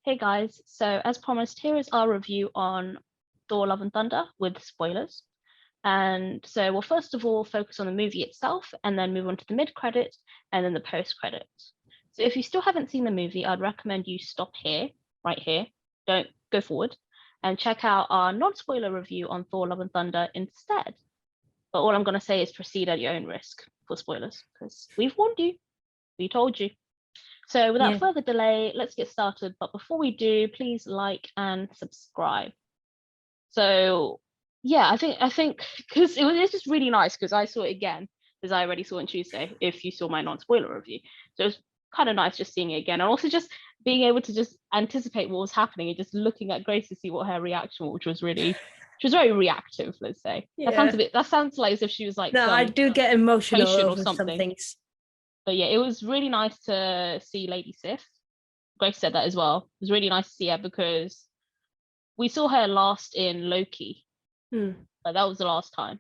Hey guys, so as promised, here is our review on Thor Love and Thunder with spoilers. And so we'll first of all focus on the movie itself and then move on to the mid-credits and then the post-credits. So if you still haven't seen the movie, I'd recommend you stop here, right here, don't go forward, and check out our non-spoiler review on Thor Love and Thunder instead. But all I'm going to say is proceed at your own risk for spoilers, because we've warned you, we told you. So without Yeah. further delay, let's get started. But before we do, please like and subscribe. So yeah, I think because it's just really nice because I saw it again as I already saw on Tuesday. If you saw my non-spoiler review, so it's kind of nice just seeing it again, and also just being able to just anticipate what was happening and just looking at Grace to see what her reaction, which was very reactive. Let's say Yeah. that sounds like as if she was like No, I do get emotional potion or over some something. things. But yeah, it was really nice to see Lady Sif. Grace said that as well. It was really nice to see her because we saw her last in Loki. Like that was the last time.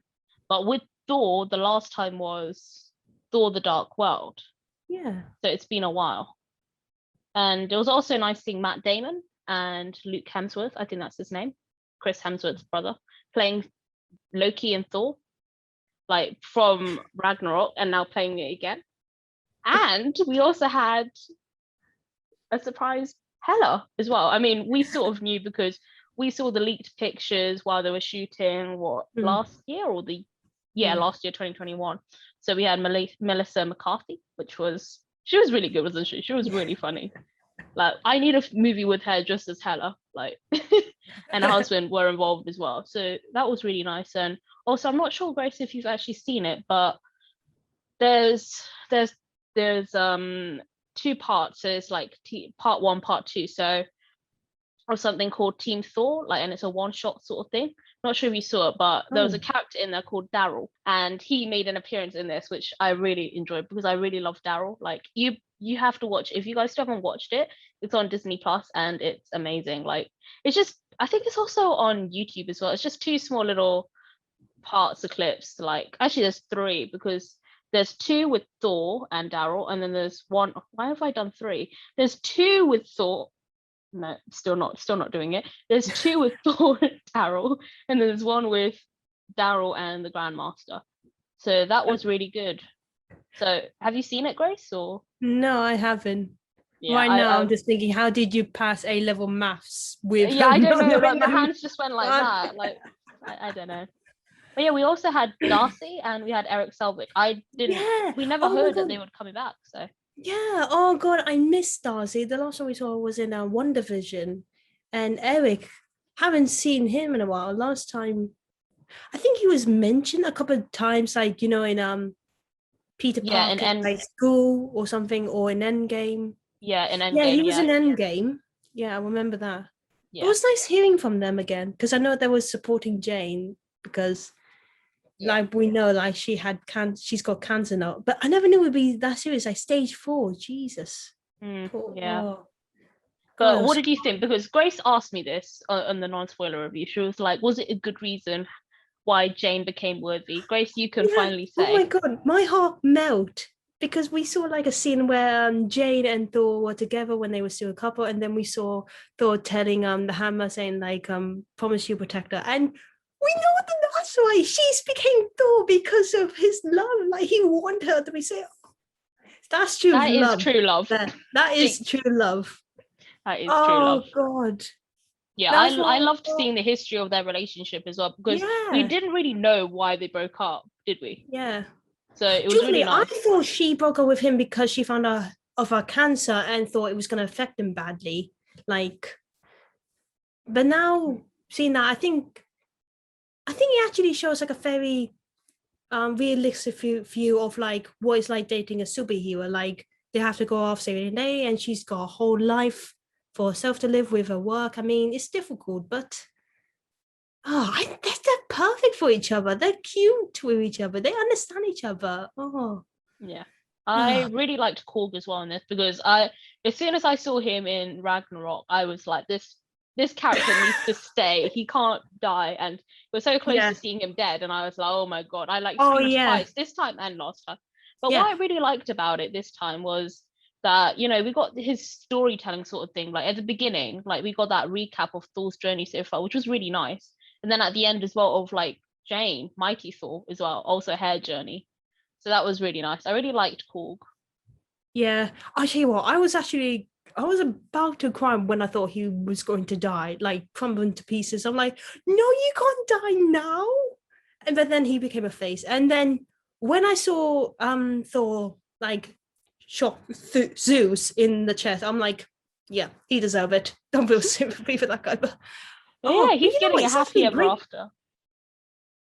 But with Thor, the last time was Thor: The Dark World. Yeah. So it's been a while. And it was also nice seeing Matt Damon and Luke Hemsworth, I think that's his name, Chris Hemsworth's brother, playing Loki and Thor, like from Ragnarok, and now playing it again. And we also had a surprise Hela as well. I mean, we sort of knew because we saw the leaked pictures while they were shooting last year or last year 2021. So we had Melissa McCarthy, she was really good, wasn't she? She was really funny. Like I need a movie with her just as Hela, like and her husband were involved as well. So that was really nice. And also I'm not sure, Grace, if you've actually seen it, but there's two parts. So it's like part one, part two. So or something called Team Thor, like, and it's a one-shot sort of thing. Not sure if you saw it, but there was a character in there called Daryl, and he made an appearance in this, which I really enjoyed because I really love Daryl. Like you have to watch. If you guys still haven't watched it, it's on Disney Plus and it's amazing. Like it's just, I think it's also on YouTube as well. It's just two small little parts of clips. Like actually, there's three because there's two with Thor and Daryl, and then there's one. Why have I done three? There's two with Thor. No, still not doing it. There's two with Thor and Daryl, and there's one with Daryl and the Grandmaster. So that was really good. So have you seen it, Grace? Or No, I haven't. yeah, Right now, I'm just thinking, how did you pass A-level maths with? Yeah, I don't know. Like my hands just went like that. Like I don't know. But yeah, we also had Darcy and we had Eric Selvig. We never heard that they were coming back. So yeah, oh god, I missed Darcy. The last one we saw was in WandaVision, and Eric, haven't seen him in a while. Last time, I think he was mentioned a couple of times, like in Peter Parker like school or something, or in Endgame. Yeah, in Endgame. Yeah, he was in Endgame. Yeah, I remember that. Yeah. It was nice hearing from them again because I know they were supporting Jane because. Like we know, like she's got cancer now, but I never knew it would be that serious. Like stage 4, Jesus. Yeah. But what did you think? Because Grace asked me this on the non-spoiler review. She was like, "Was it a good reason why Jane became worthy?" Grace, you can finally say. Oh my god, my heart melt because we saw like a scene where Jane and Thor were together when they were still a couple, and then we saw Thor telling the Hammer saying like promise you protect her, and we know that that's why she's became Thor because of his love. Like he wanted her to be saved. That's true love. That is true love. That is true love. That is true love. Oh God. Yeah, I loved seeing the history of their relationship as well because we didn't really know why they broke up, did we? Yeah. So it was really nice. I thought she broke up with him because she found out of her cancer and thought it was going to affect him badly. Like, but now seeing that, I think it actually shows like a very realistic view of like what it's like dating a superhero. Like they have to go off saving the day, and she's got a whole life for herself to live with her work. I mean, it's difficult, but they're perfect for each other. They're cute with each other. They understand each other. Oh yeah. I really liked Korg as well in this because as soon as I saw him in Ragnarok, I was like, this character needs to stay. He can't die. And we're so close to seeing him dead. And I was like, oh my God, I like screamed twice, this time and last time. But what I really liked about it this time was that, you know, we got his storytelling sort of thing. Like at the beginning, like we got that recap of Thor's journey so far, which was really nice. And then at the end as well of like Jane, Mighty Thor as well, also her journey. So that was really nice. I really liked Korg. Yeah, I tell you what, I was about to cry when I thought he was going to die, like crumbling to pieces. I'm like, no, you can't die now. And but then he became a face. And then when I saw Thor like shot Zeus in the chest, I'm like, yeah, he deserved it. Don't feel sympathy for that guy. But Yeah, but he's you know getting what? a It's happy actually ever great. after.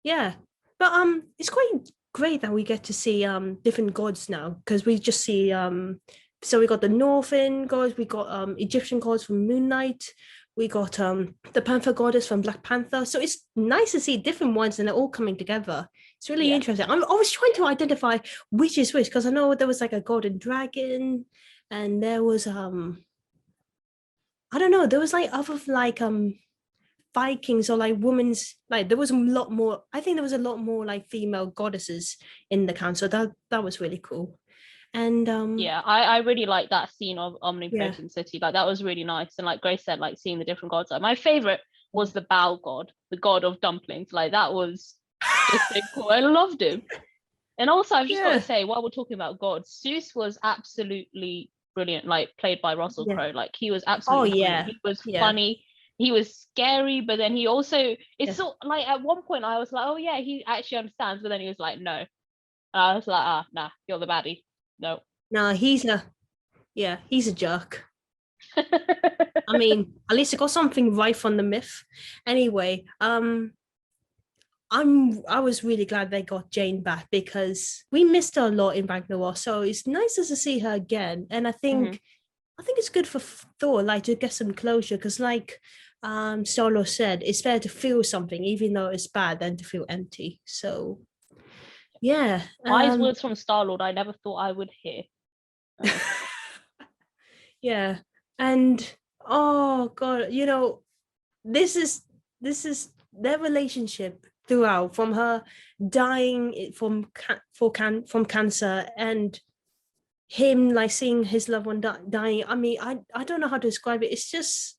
Yeah, but it's quite great that we get to see different gods now, because we just see so we got the Northern gods, we got Egyptian gods from Moon Knight, we got the Panther goddess from Black Panther. So it's nice to see different ones and they're all coming together. It's really Yeah. interesting. I was trying to identify which is which, because I know there was like a golden dragon, and there was I don't know, there was like other like Vikings or like women's, like there was a lot more. I think there was a lot more like female goddesses in the council. That was really cool. And Yeah, I really like that scene of yeah, Omnipotent City. Like that was really nice. And like Grace said, like seeing the different gods. Like my favorite was the Bao god, the god of dumplings. Like that was just so cool. I loved him. And also I've just got to yeah, say, while we're talking about gods, Zeus was absolutely brilliant, like played by Russell yeah. Crowe. Like he was Oh absolutely brilliant. yeah, He was yeah, funny, he was scary, but then he also it's yeah. so like at one point I was like, oh yeah, he actually understands, but then he was like, no. And I was like, nah, you're the baddie. No. No, he's a jerk. I mean, at least I got something right from the myth. Anyway, I was really glad they got Jane back, because we missed her a lot in Ragnarok. So it's nice to see her again. And Mhm. I think it's good for Thor, like to get some closure, because like Solo said, it's better to feel something, even though it's bad, than to feel empty. So yeah. Wise words from Star-Lord I never thought I would hear. Yeah. And oh god, this is their relationship throughout, from her dying from cancer, and him like seeing his loved one dying. I mean, I don't know how to describe it. It's just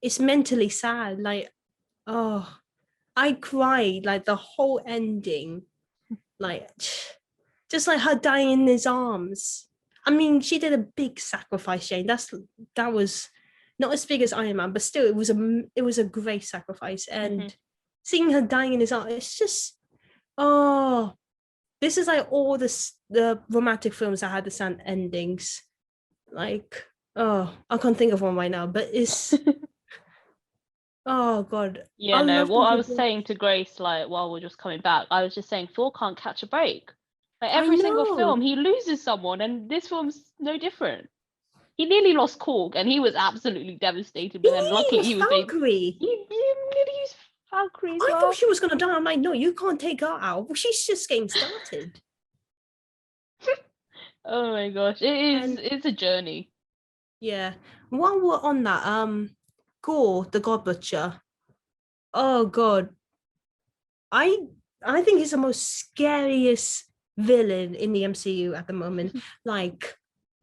it's mentally sad. Like, oh, I cried like the whole ending, like just like her dying in his arms. I mean, she did a big sacrifice, Jane. That was not as big as Iron Man, but still, it was a great sacrifice. Mhm. And seeing her dying in his arms, it's just, oh, this is like all the romantic films that had the sad endings. Like, oh, I can't think of one right now, but it's, oh god, Yeah, I no, love what them I to was think. saying to Grace, like while we're just coming back, I was just saying Thor can't catch a break. Like I every single film, know. he loses someone, and this film's no different. He nearly lost Korg, and he was absolutely devastated. He But then, nearly luckily, lost he was able. Valkyrie. You nearly used Valkyrie as I thought well. she was gonna die. I'm like, no, you can't take her out. Well, she's just getting started. Oh my gosh, it is. And It's a journey. yeah, while we're on that, Gore, the God Butcher. Oh god, I I think he's the most scariest villain in the MCU at the moment. Like,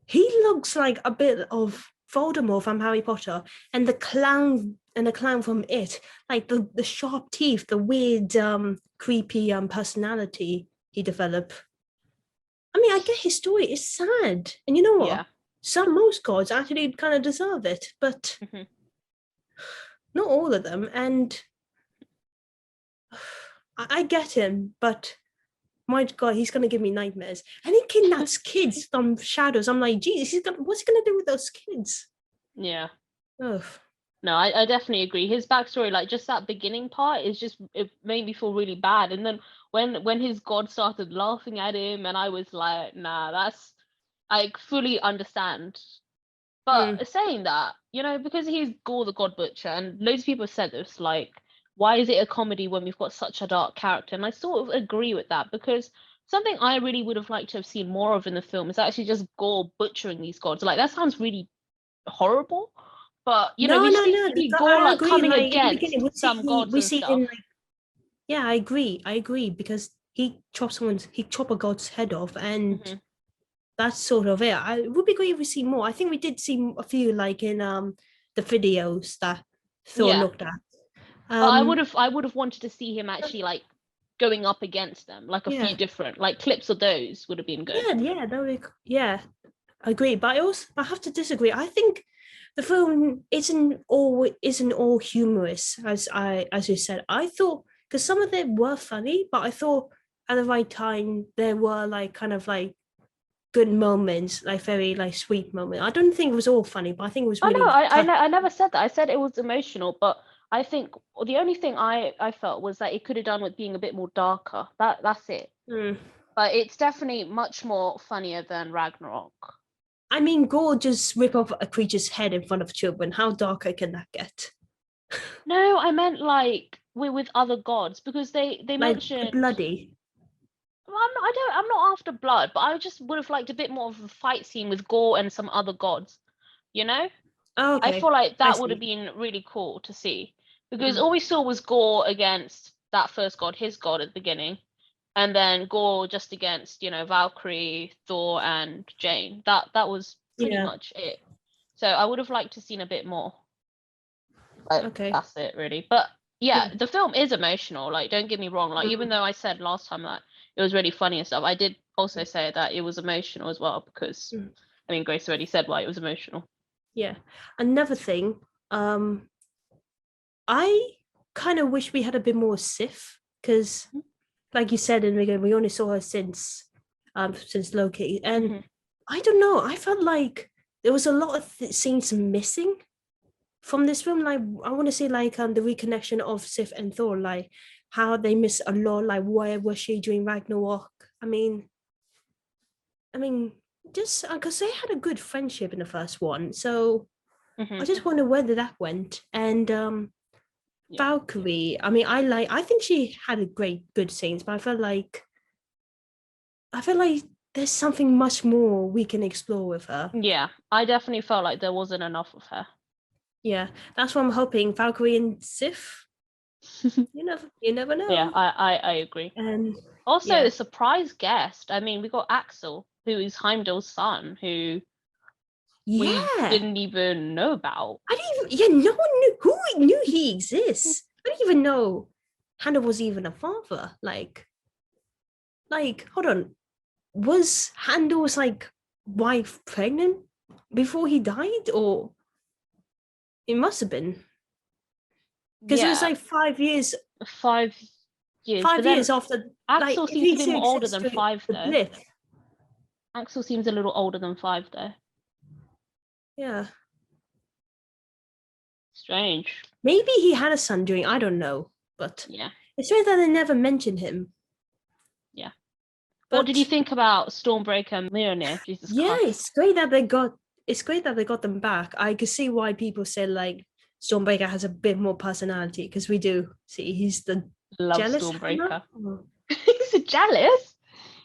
he looks like a bit of Voldemort from Harry Potter, and the clown from It, like the sharp teeth, the weird creepy personality he developed. I mean, I get his story. It's sad, and you know Yeah. what? Most gods actually kind of deserve it, but Mhm. not all of them. And I get him, but my God, he's gonna give me nightmares. And he kidnaps kids from shadows. I'm like, Jesus, what's he gonna do with those kids? Yeah. Ugh. No, I definitely agree. His backstory, like just that beginning part, is just it made me feel really bad. And then when his god started laughing at him, and I was like, nah, that's I fully understand. Mm. But saying that, you know, because he's Gore the God Butcher, and loads of people have said this, like, why is it a comedy when we've got such a dark character? And I sort of agree with that, because something I really would have liked to have seen more of in the film is actually just Gore butchering these gods. Like that sounds really horrible, but you know, No, we no, just need no. to see Gore I like agree. coming Like in the beginning, against some gods we and see stuff. him like, yeah, I agree. I agree, because he chopped a god's head off, and Hmm. that's sort of it. It would be great if we see more. I think we did see a few like in the videos that Thor Yeah, looked at. but Um, I would have wanted to see him actually like going up against them, like a few yeah, different like clips of those would have been good. yeah, that would, yeah, I agree. But I have to disagree. I think the film isn't all humorous, as you said. I thought because some of them were funny, but I thought at the right time there were like kind of like good moments, like very like sweet moments. I don't think it was all funny, but I think it was Oh no, really touching. I never said that. I said it was emotional, but I think the only thing I felt was that it could have done with being a bit more darker. That's it. Mm. But it's definitely much more funnier than Ragnarok. I mean, Gore just rip off a creature's head in front of children. How darker can that get? No, I meant like with other gods because they Like mentioned. bloody. Well, I'm not after blood, but I just would have liked a bit more of a fight scene with Gore and some other gods. You know, Oh, I okay, feel like I that would have see. been really cool to see because Mm. all we saw was Gore against that first god, his god at the beginning, and then Gore just against Valkyrie, Thor, and Jane. That was pretty Yeah. much it. So I would have liked to seen a bit more. But Okay. that's it really. But yeah, Yeah. the film is emotional. Like, don't get me wrong. Like, even Mm. though I said last time that it was really funny and stuff, I did also say that it was emotional as well because Mm. I mean, Grace already said why it was emotional. Yeah. Another thing. I kind of wish we had a bit more Sif because, like you said in the beginning, we only saw her since Loki, and Mm-hmm. I don't know. I felt like there was a lot of scenes missing from this film. Like I want to say, like the reconnection of Sif and Thor, like how they miss a lot. Like where was she during Ragnarok? I mean, I mean, just because they had a good friendship in the first one, so Mm-hmm. I just wonder where that went. And Yeah. Valkyrie, I mean, I think she had a good scenes, but I feel like there's something much more we can explore with her. Yeah, I definitely felt like there wasn't enough of her. Yeah, that's what I'm hoping. Valkyrie and Sif. You never Yeah, know. I agree. And Also, yeah, the surprise guest. I mean, we got Axel, who is Heimdall's son, who we yeah. didn't even know about. I didn't even. Yeah, no one knew who knew he exists. I didn't even know Hannah was even a father. Hold on. Was Handel's like wife pregnant before he died, or it must have been because it was Yeah, like 5 years, 5 years. But five then years after. Like Axel if seems a he bit still more older exists than during five, the though. blip, Axel seems a little older than 5, though. yeah, Strange. maybe he had a son during. I don't know, but Yeah, it's strange that they never mentioned him. yeah. What did you But think about Stormbreaker and Mjolnir? Jesus yeah, Christ. it's great that they got. It's great that they got them back. I could see why people say like Stormbreaker has a bit more personality because we do see he's the Love jealous Hannah. Stormbreaker. He's jealous.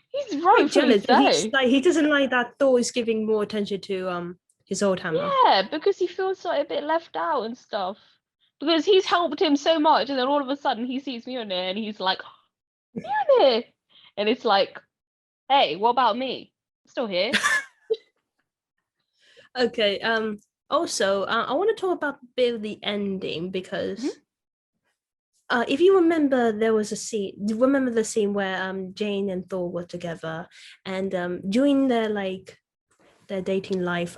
He's Not rightfully jealous, but he's so. like he doesn't like that Thor is giving more attention to his old hammer. Yeah, because he feels like a bit left out and stuff. Because he's helped him so much, and then all of a sudden he sees Mjolnir and he's like, Mjolnir! And it's like, hey, what about me? I'm still here. Okay. Also, I want to talk about a bit of the ending because Mhm. if you remember, there was a scene. Do you remember the scene where Jane and Thor were together, and during their dating life,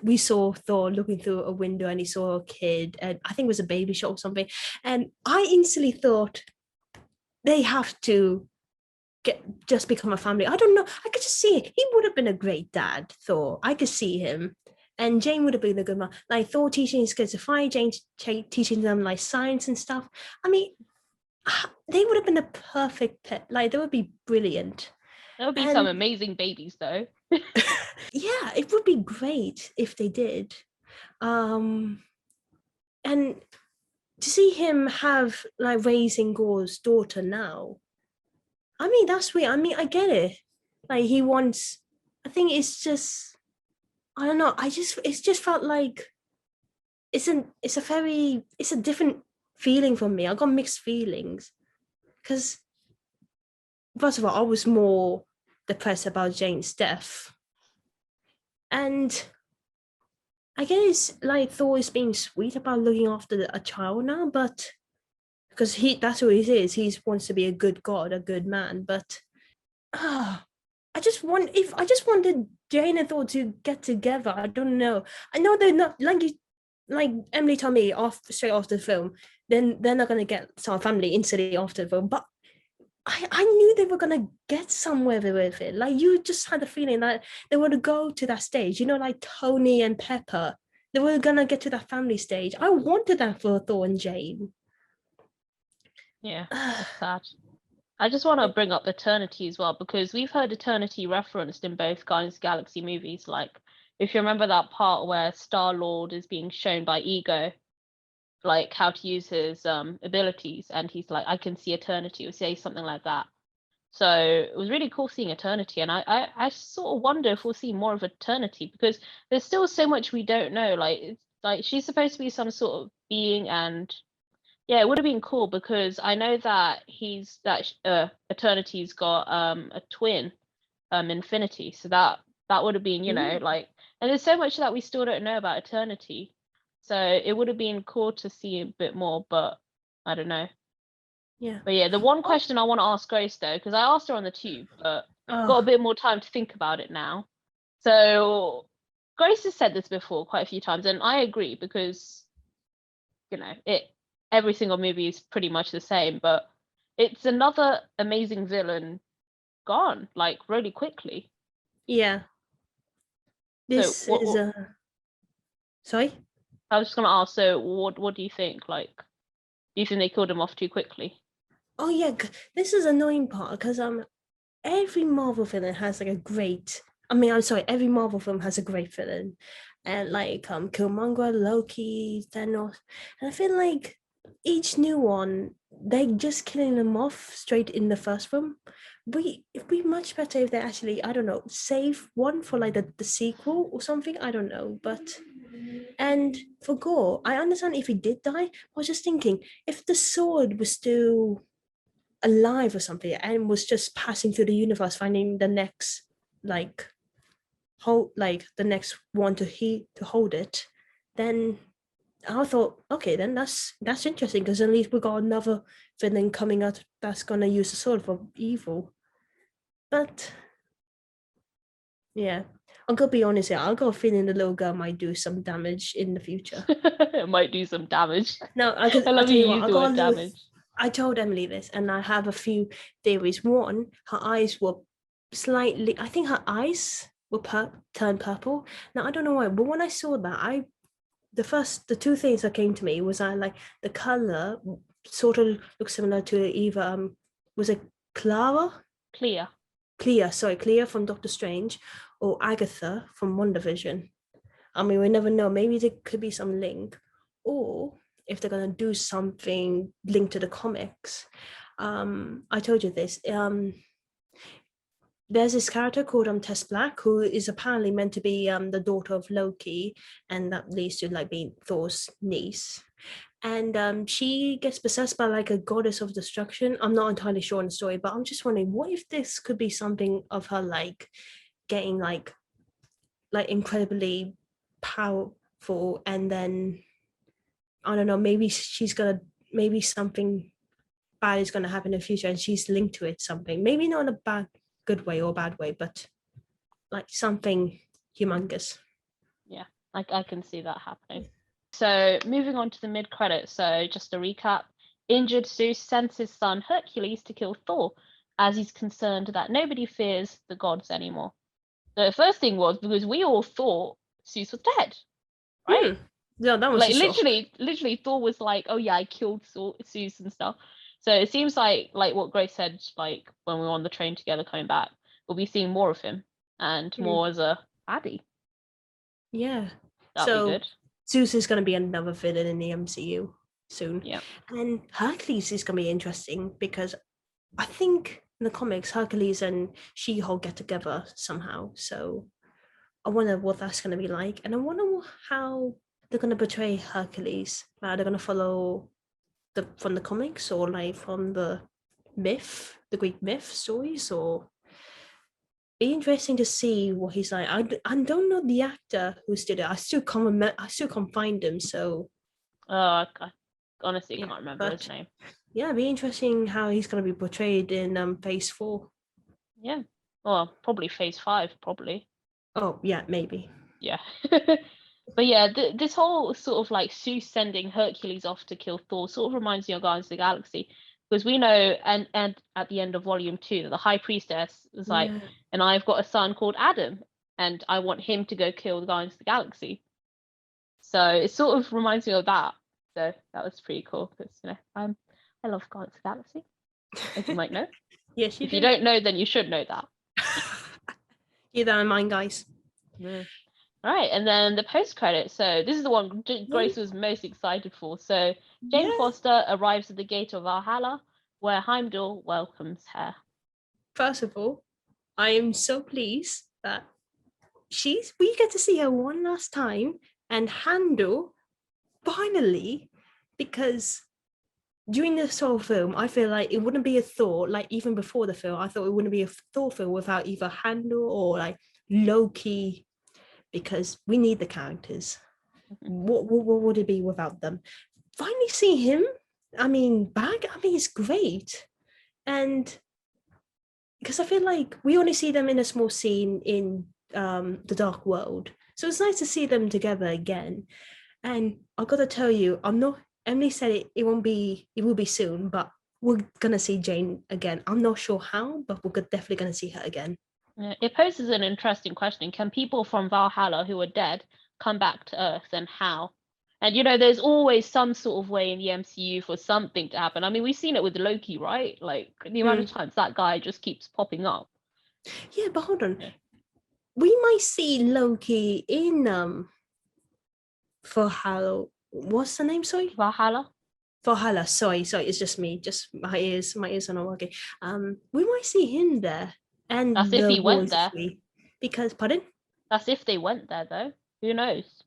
we saw Thor looking through a window and he saw a kid, and I think it was a baby shot or something. And I instantly thought they have to just become a family. I don't know. I could just see it. He would have been a great dad, Thor. I could see him. And Jane would have been a good mom. Like Thor teaching his kids to fight, Jane teaching them like science and stuff. I mean, they would have been a perfect pet. Like they would be brilliant. There would be some And amazing babies, though. yeah, it would be great if they did. Um, and to see him have like raising Gore's daughter now, I mean, that's weird. I mean, I get it. Like he wants. I think it's just. I don't know. It's just felt like it's a different feeling for me. I got mixed feelings because first of all, I was more depressed about Jane's death, And I guess like Thor is being sweet about looking after a child now, but because that's who he is. He wants to be a good god, a good man. But I just wanted Jane and Thor to get together. I don't know. I know they're not like Emily told me straight after the film. Then they're not gonna get some family instantly after the film, but I knew they were gonna get somewhere with it. Like you just had a feeling that they were to go to that stage, like Tony and Pepper. They were gonna get to that family stage. I wanted that for Thor and Jane. Yeah, that's sad. I just want to bring up Eternity as well, because we've heard Eternity referenced in both Guardians of the Galaxy movies. Like, if you remember that part where Star-Lord is being shown by Ego, like how to use his abilities, and he's like, I can see eternity, or say something like that. So it was really cool seeing Eternity, and I sort of wonder if we'll see more of Eternity, because there's still so much we don't know. Like, it's like she's supposed to be some sort of being, and yeah, it would have been cool, because I know that Eternity's got a twin, Infinity, so that would have been, like, and there's so much that we still don't know about Eternity. So it would have been cool to see a bit more, but I don't know. Yeah. But yeah, the one question I want to ask Grace, though, because I asked her on the tube, but got a bit more time to think about it now. So Grace has said this before quite a few times, and I agree, because every single movie is pretty much the same, but it's another amazing villain gone, like, really quickly. Yeah. This So is a. Sorry? I was just gonna ask, so what do you think? Like, do you think they killed him off too quickly? Oh yeah, this is annoying part because every Marvel villain has like a great. I mean, I'm sorry, every Marvel film has a great villain, and like Killmonger, Loki, Thanos, and I feel like each new one they're just killing them off straight in the first film. It'd be much better if they actually, I don't know, save one for like the sequel or something. I don't know, but and for Gore, I understand if he did die. I was just thinking if the sword was still alive or something and was just passing through the universe, finding the next like the next one to hold it, then I thought, okay, then that's interesting because at least we got another villain coming out that's gonna use the sword for evil. But yeah, I'm gonna be honest here. I got a feeling the little girl might do some damage in the future. It might do some damage. No, I love tell you you what, use I the got a word little. damage. I told Emily this, and I have a few theories. One, her eyes were slightly. I think her eyes were turned purple. Now I don't know why, but when I saw that, the two things that came to me was I like the color sort of looks similar to either was it Clear. Clea from Doctor Strange or Agatha from WandaVision. I mean, we never know. Maybe there could be some link, or if they're gonna do something linked to the comics. I told you this. There's this character called Tess Black who is apparently meant to be the daughter of Loki, and that leads to like being Thor's niece. And she gets possessed by like a goddess of destruction. I'm not entirely sure on the story, but I'm just wondering what if this could be something of her like getting like incredibly powerful, and then I don't know, maybe maybe something bad is gonna happen in the future and she's linked to it something. Maybe not in a good way or bad way, but like something humongous. Yeah, I can see that happening. So moving on to the mid-credits. So just a recap. Injured Zeus sends his son Hercules to kill Thor, as he's concerned that nobody fears the gods anymore. The first thing was because we all thought Zeus was dead, right? Yeah, that was like a shock. literally Thor was like, oh yeah, I killed Zeus and stuff. So it seems like what Grace said, like when we were on the train together coming back, we'll be seeing more of him and more as a baddie. Yeah. That'd be good. Zeus is going to be another villain in the MCU soon. Yeah. And Hercules is going to be interesting because I think in the comics, Hercules and She-Hulk get together somehow. So I wonder what that's going to be like. And I wonder how they're going to portray Hercules. They're going to follow from the comics or like from the myth, the Greek myth stories, or be interesting to see what he's like. I don't know the actor who did it. I still can't remember. I still can't find him. So I honestly yeah, can't remember his but name. yeah, it'd be interesting how he's going to be portrayed in Phase 4. Yeah. Well, probably phase 5, probably. Oh yeah, maybe. Yeah. But yeah, this whole sort of like Zeus sending Hercules off to kill Thor sort of reminds me of Guardians of the Galaxy, because we know, and at the end of Volume 2, that the High Priestess is like, Yeah. and I've got a son called Adam, and I want him to go kill the Guardians of the Galaxy. So it sort of reminds me of that. So that was pretty cool because I love Guardians of the Galaxy, as you might know. Yes, you If you do. don't know, then you should know that. Keep that in mind, guys. Mm. Right, and then the post credit. So this is the one Grace was most excited for. So Jane Yeah. Foster arrives at the gate of Valhalla, where Heimdall welcomes her. First of all, I am so pleased that we get to see her one last time and handle finally, because during this whole film, I feel like it wouldn't be a Thor, like even before the film, I thought it wouldn't be a Thor film without either Handel or like Loki, because we need the characters. What would it be without them? Finally see him, I mean, back, I mean, it's great. And because I feel like we only see them in a small scene in the Dark World. So it's nice to see them together again. And I gotta tell you, I'm not. Emily said it won't be. It will be soon, but we're gonna see Jane again. I'm not sure how, but we're definitely gonna see her again. Yeah, it poses an interesting question. Can people from Valhalla who are dead come back to Earth, and how? And there's always some sort of way in the MCU for something to happen. I mean, we've seen it with Loki, right? Like the amount of times that guy just keeps popping up. Yeah, but hold on. Yeah. We might see Loki in Valhalla. What's the name? Sorry, Valhalla? Valhalla. Sorry, it's just me. Just my ears are not working. We might see him there, That's and if the he went Warriors there. 3. Because, pardon? That's if they went there, though. Who knows?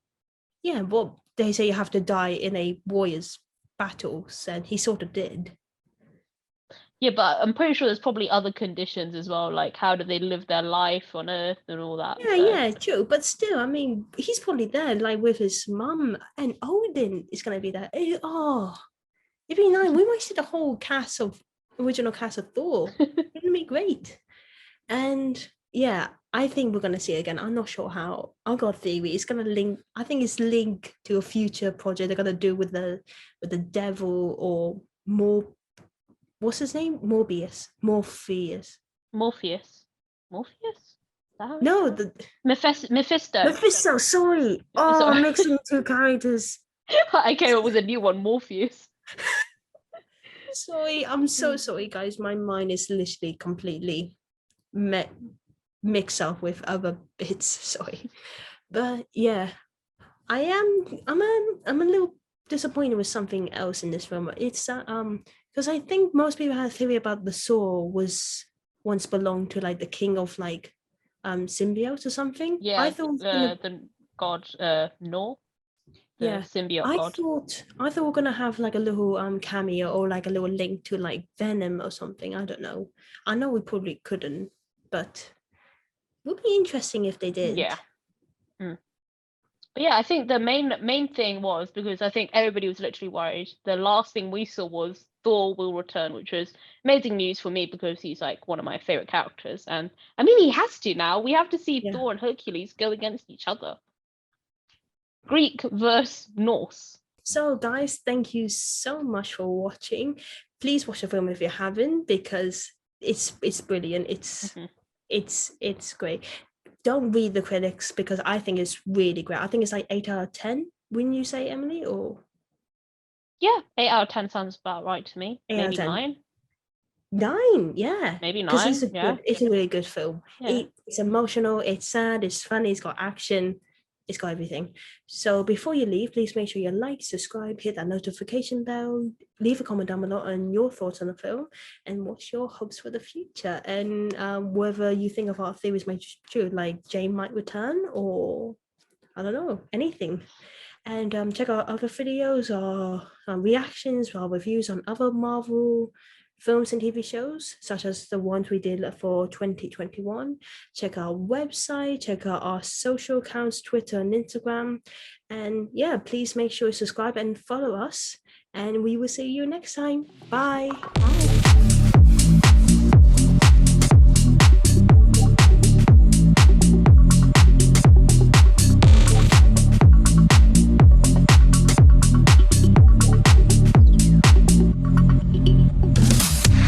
Yeah, well, they say you have to die in a Warriors battles, and he sort of did. Yeah, but I'm pretty sure there's probably other conditions as well, like how do they live their life on Earth and all that. Yeah, So yeah, true. But still, I mean, he's probably there, like with his mum, and Odin is going to be there. Oh, it'd be nice. We might see the whole original cast of Thor. It'd be great. And yeah, I think we're going to see it again. I'm not sure how. I've got a theory. It's going to link. I think it's linked to a future project they're going to do with the devil or more. What's his name? Morpheus. Morpheus. Morpheus? No, the Mephisto. Mephisto. Sorry. Oh, Sorry. mixing two characters. I came up with a new one, Morpheus. Sorry, I'm so sorry, guys. My mind is literally completely mixed up with other bits. Sorry, but yeah, I'm a little disappointed with something else in this film. It's because I think most people have a theory about the Thor was once belonged to like the king of like symbiotes or something. I Yeah, thought the god Nor, the yeah, symbiote god. I thought we're gonna have like a little cameo or like a little link to like Venom or something. I don't know. I know we probably couldn't, but it would be interesting if they did. Yeah. But yeah, I think the main thing was, because I think everybody was literally worried. The last thing we saw was Thor will return, which was amazing news for me because he's like one of my favorite characters. And I mean, he has to now. We have to see Yeah. Thor and Hercules go against each other. Greek versus Norse. So guys, thank you so much for watching. Please watch the film if you haven't, because it's brilliant. It's great. Don't read the critics because I think it's really great. I think it's like 8 out of 10. Wouldn't you say, Emily? Or Yeah, 8 out of 10 sounds about right to me. 8 out of Maybe 10? 9. 9, yeah. Maybe Because 9. Yeah. it's a really good film. Yeah. It's emotional, it's sad, it's funny, it's got action, it's got everything. So before you leave, please make sure you like, subscribe, hit that notification bell, leave a comment down below on your thoughts on the film and what's your hopes for the future, and whether you think of our theories might be true, like Jane might return, or I don't know, anything. And check out other videos or reactions or reviews on other Marvel films and TV shows, such as the ones we did for 2021. Check our website, check out our social accounts, Twitter and Instagram. And yeah, please make sure to subscribe and follow us. And we will see you next time. Bye. Bye.